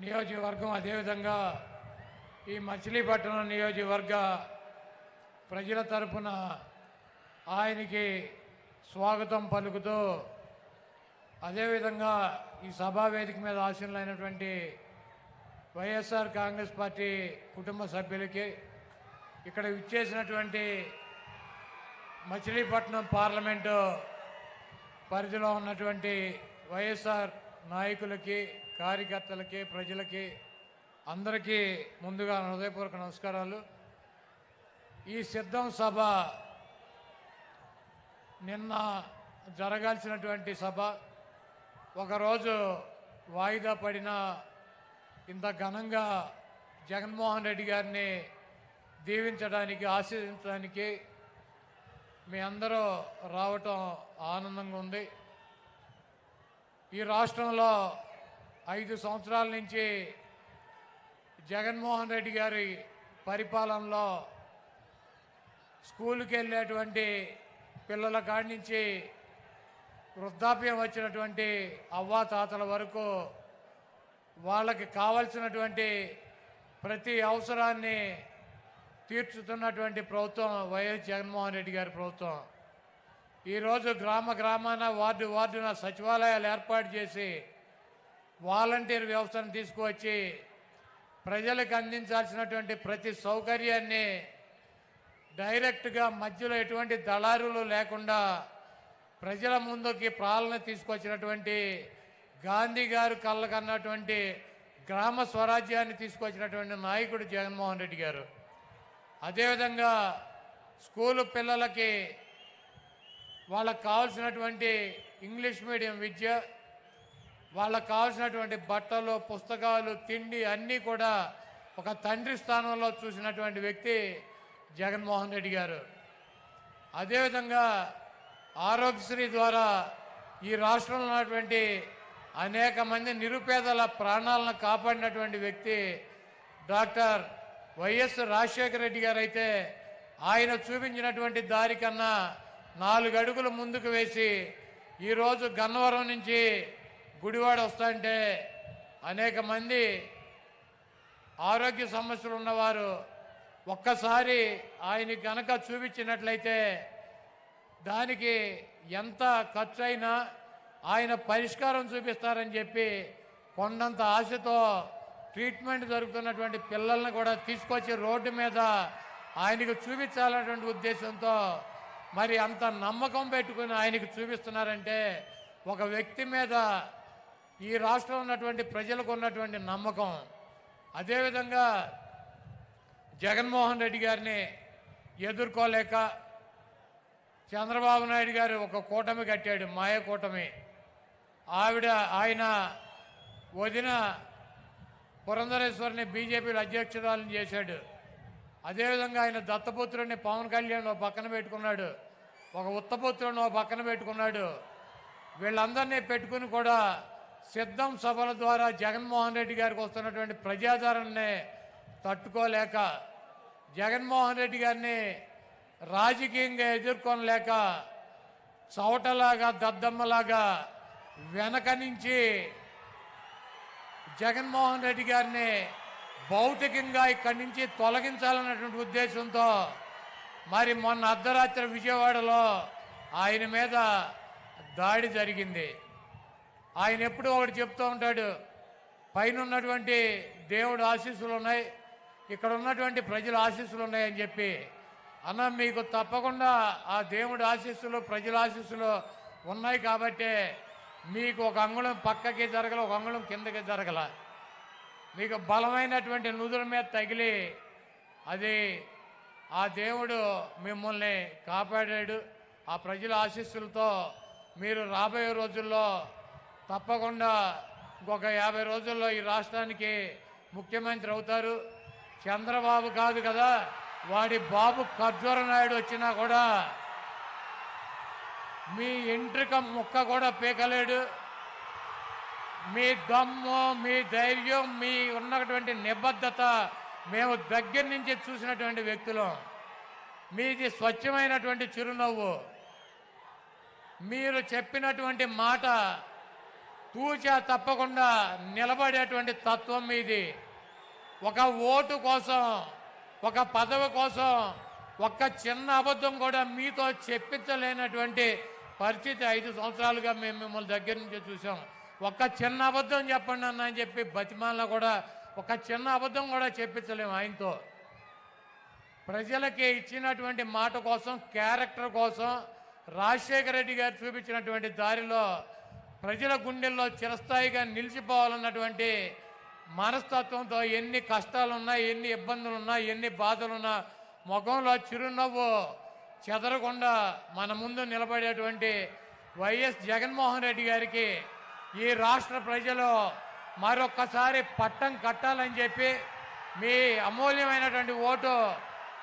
నియోజకవర్గం అదేవిధంగా ఈ మచిలీపట్నం నియోజకవర్గ ప్రజల తరపున ఆయనకి స్వాగతం పలుకుతూ అదేవిధంగా ఈ సభా వేదిక మీద ఆశీనులైనటువంటి వైఎస్ఆర్ కాంగ్రెస్ పార్టీ కుటుంబ సభ్యులకి ఇక్కడ విచ్చేసినటువంటి మచిలీపట్నం పార్లమెంటు పరిధిలో ఉన్నటువంటి వైఎస్ఆర్ నాయకులకి కార్యకర్తలకి ప్రజలకి అందరికీ ముందుగా హృదయపూర్వక నమస్కారాలు. ఈ సిద్ధం సభ నిన్న జరగాల్సినటువంటి సభ ఒకరోజు వాయిదా పడిన ఇంత ఘనంగా జగన్మోహన్ రెడ్డి గారిని దీవించడానికి ఆశీర్వదించడానికి మీ అందరూ రావటం ఆనందంగా ఉంది. ఈ రాష్ట్రంలో 5 సంవత్సరాల నుంచి జగన్మోహన్ రెడ్డి గారి పరిపాలనలో స్కూల్కి వెళ్ళేటువంటి పిల్లల కాడి నుంచి వృద్ధాప్యం వచ్చినటువంటి అవ్వాతాతల వరకు వాళ్ళకి కావలసినటువంటి ప్రతి అవసరాన్ని తీర్చుతున్నటువంటి ప్రభుత్వం వైఎస్ జగన్మోహన్ రెడ్డి గారి ప్రభుత్వం. ఈరోజు గ్రామాన వార్డున సచివాలయాలు ఏర్పాటు చేసి వాలంటీర్ వ్యవస్థను తీసుకువచ్చి ప్రజలకు అందించాల్సినటువంటి ప్రతి సౌకర్యాన్ని డైరెక్ట్గా మధ్యలో ఎటువంటి దళారులు లేకుండా ప్రజల ముందుకి పాలన తీసుకొచ్చినటువంటి గాంధీ గారు కళ్ళకన్నటువంటి గ్రామ స్వరాజ్యాన్ని తీసుకొచ్చినటువంటి నాయకుడు జగన్మోహన్ రెడ్డి గారు. అదేవిధంగా స్కూలు పిల్లలకి వాళ్ళకు కావాల్సినటువంటి ఇంగ్లీష్ మీడియం విద్య, వాళ్ళకు కావాల్సినటువంటి బట్టలు, పుస్తకాలు, తిండి అన్నీ కూడా ఒక తండ్రి స్థానంలో చూసినటువంటి వ్యక్తి జగన్మోహన్ రెడ్డి గారు. అదేవిధంగా ఆరోగ్యశ్రీ ద్వారా ఈ రాష్ట్రంలో ఉన్నటువంటి అనేక మంది నిరుపేదల ప్రాణాలను కాపాడినటువంటి వ్యక్తి డాక్టర్ వైఎస్ రాజశేఖర రెడ్డి గారు. అయితే ఆయన చూపించినటువంటి దారి కన్నా 4 అడుగులు ముందుకు వేసి ఈరోజు గన్నవరం నుంచి గుడివాడ వస్తుంటే అనేక మంది ఆరోగ్య సమస్యలు ఉన్నవారు ఒక్కసారి ఆయన కనుక చూపించినట్లయితే దానికి ఎంత ఖర్చు అయినా ఆయన పరిష్కారం చూపిస్తారని చెప్పి కొండంత ఆశతో ట్రీట్మెంట్ జరుగుతున్నటువంటి పిల్లల్ని కూడా తీసుకొచ్చి రోడ్డు మీద ఆయనకు చూపించాలన్నటువంటి ఉద్దేశంతో మరి అంత నమ్మకం పెట్టుకుని ఆయనకు చూపిస్తున్నారంటే ఒక వ్యక్తి మీద ఈ రాష్ట్రంలో ఉన్నటువంటి ప్రజలకు ఉన్నటువంటి నమ్మకం. అదేవిధంగా జగన్మోహన్ రెడ్డి గారిని ఎదుర్కోలేక చంద్రబాబు నాయుడు గారు ఒక కూటమి కట్టాడు, మాయ కూటమి. ఆయన వదిన పురంధరేశ్వరిని బీజేపీలో అధ్యక్షురాలను చేశాడు. అదేవిధంగా ఆయన దత్తపుత్రుడిని పవన్ కళ్యాణ్ ఓ పక్కన పెట్టుకున్నాడు, ఒక ఉత్తపుత్రుడిని ఓ పక్కన పెట్టుకున్నాడు. వీళ్ళందరినీ పెట్టుకుని కూడా సిద్ధం సభల ద్వారా జగన్మోహన్ రెడ్డి గారికి వస్తున్నటువంటి ప్రజాదరణని తట్టుకోలేక జగన్మోహన్ రెడ్డి గారిని రాజకీయంగా ఎదుర్కొనలేక చవటలాగా దద్దమ్మలాగా వెనక నుంచి జగన్మోహన్ రెడ్డి గారిని భౌతికంగా ఇక్కడి నుంచి తొలగించాలన్నటువంటి ఉద్దేశంతో మరి మొన్న అర్ధరాత్రి విజయవాడలో ఆయన మీద దాడి జరిగింది. ఆయన ఎప్పుడూ ఒకటి చెప్తూ ఉంటాడు, పైన ఉన్నటువంటి దేవుడు ఆశీస్సులు ఉన్నాయి, ఇక్కడ ఉన్నటువంటి ప్రజల ఆశీస్సులు ఉన్నాయని చెప్పి. అన్న, మీకు తప్పకుండా ఆ దేవుడి ఆశీస్సులు ప్రజల ఆశీస్సులు ఉన్నాయి కాబట్టే మీకు ఒక అంగుళం పక్కకి జరగల, ఒక అంగుళం కిందకి జరగల. మీకు బలమైనటువంటి నుదుల మీద తగిలి అది ఆ దేవుడు మిమ్మల్ని కాపాడాడు. ఆ ప్రజల ఆశీస్సులతో మీరు రాబోయే రోజుల్లో తప్పకుండా ఇంకొక 50 రోజుల్లో ఈ రాష్ట్రానికి ముఖ్యమంత్రి అవుతారు. చంద్రబాబు కాదు కదా, వాడి బాబు ఖర్జూర నాయుడు వచ్చినా కూడా మీ ఎంట్రిక ముక్క కూడా పీకలేడు. మీ దమ్ము, మీ ధైర్యం, మీ ఉన్నటువంటి నిబద్ధత మేము దగ్గర నుంచి చూసినటువంటి వ్యక్తులం. మీది స్వచ్ఛమైనటువంటి చిరునవ్వు. మీరు చెప్పినటువంటి మాట తూచా తప్పకుండా నిలబడేటువంటి తత్వం మీది. ఒక ఓటు కోసం, ఒక పదవి కోసం ఒక్క చిన్న అబద్ధం కూడా మీతో చెప్పించలేనటువంటి పరిస్థితి 5 సంవత్సరాలుగా మేము మిమ్మల్ని దగ్గర నుంచి చూసాం. ఒక్క చిన్న అబద్ధం చెప్పండి అన్న అని చెప్పి బతిమాల కూడా ఒక చిన్న అబద్ధం కూడా చెప్పించలేము ఆయనతో. ప్రజలకి ఇచ్చినటువంటి మాట కోసం, క్యారెక్టర్ కోసం రాజశేఖర రెడ్డి గారు చూపించినటువంటి దారిలో ప్రజల గుండెల్లో చిరస్థాయిగా నిలిచిపోవాలన్నటువంటి మనస్తత్వంతో ఎన్ని కష్టాలున్నా, ఎన్ని ఇబ్బందులున్నా, ఎన్ని బాధలున్నా ముఖంలో చిరునవ్వు చెదరకుండా మన ముందు నిలబడేటువంటి వైఎస్ జగన్మోహన్ రెడ్డి గారికి ఈ రాష్ట్ర ప్రజలు మరొక్కసారి పట్టం కట్టాలని చెప్పి మీ అమూల్యమైనటువంటి ఓటు,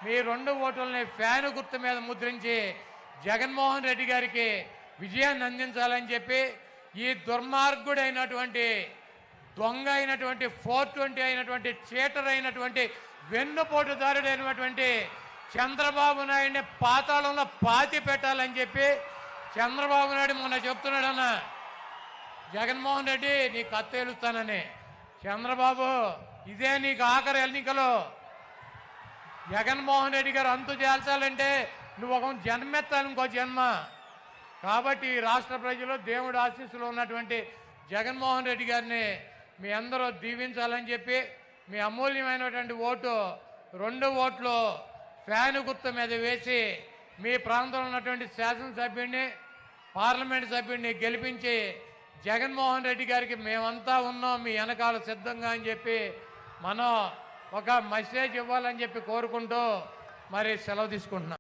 మీ 2 ఓటుల్ని ఫ్యాను గుర్తు మీద ముద్రించి జగన్మోహన్ రెడ్డి గారికి విజయాన్ని అందించాలని చెప్పి ఈ దుర్మార్గుడైనటువంటి, దొంగ అయినటువంటి, 420 అయినటువంటి, చీటర్ అయినటువంటి, వెన్నుపోటుదారుడైనటువంటి చంద్రబాబు నాయుడిని పాతాళంలో పాతి పెట్టాలని చెప్పి చంద్రబాబు నాయుడు మొన్న చెప్తున్నాడన్న, జగన్మోహన్ రెడ్డి నీకు కత్తేలుస్తానని. చంద్రబాబు ఇదే నీకు ఆఖరి ఎన్నికలు. జగన్మోహన్ రెడ్డి గారు అంతు చేల్చాలంటే నువ్వు ఒక జన్మెత్తాలి, ఇంకో జన్మ. కాబట్టి ఈ రాష్ట్ర ప్రజలు దేవుడు ఆశీస్సులో ఉన్నటువంటి జగన్మోహన్ రెడ్డి గారిని మీ అందరూ దీవించాలని చెప్పి మీ అమూల్యమైనటువంటి ఓటు, 2 ఓట్లు ఫ్యాను గుర్తు మీద వేసి మీ ప్రాంతంలో ఉన్నటువంటి శాసనసభ్యుడిని, పార్లమెంట్ సభ్యుడిని గెలిపించి జగన్మోహన్ రెడ్డి గారికి మేమంతా ఉన్నాం మీ వెనకాల సిద్ధంగా అని చెప్పి మనం ఒక మెసేజ్ ఇవ్వాలని చెప్పి కోరుకుంటూ మరి సెలవు తీసుకుంటున్నాం.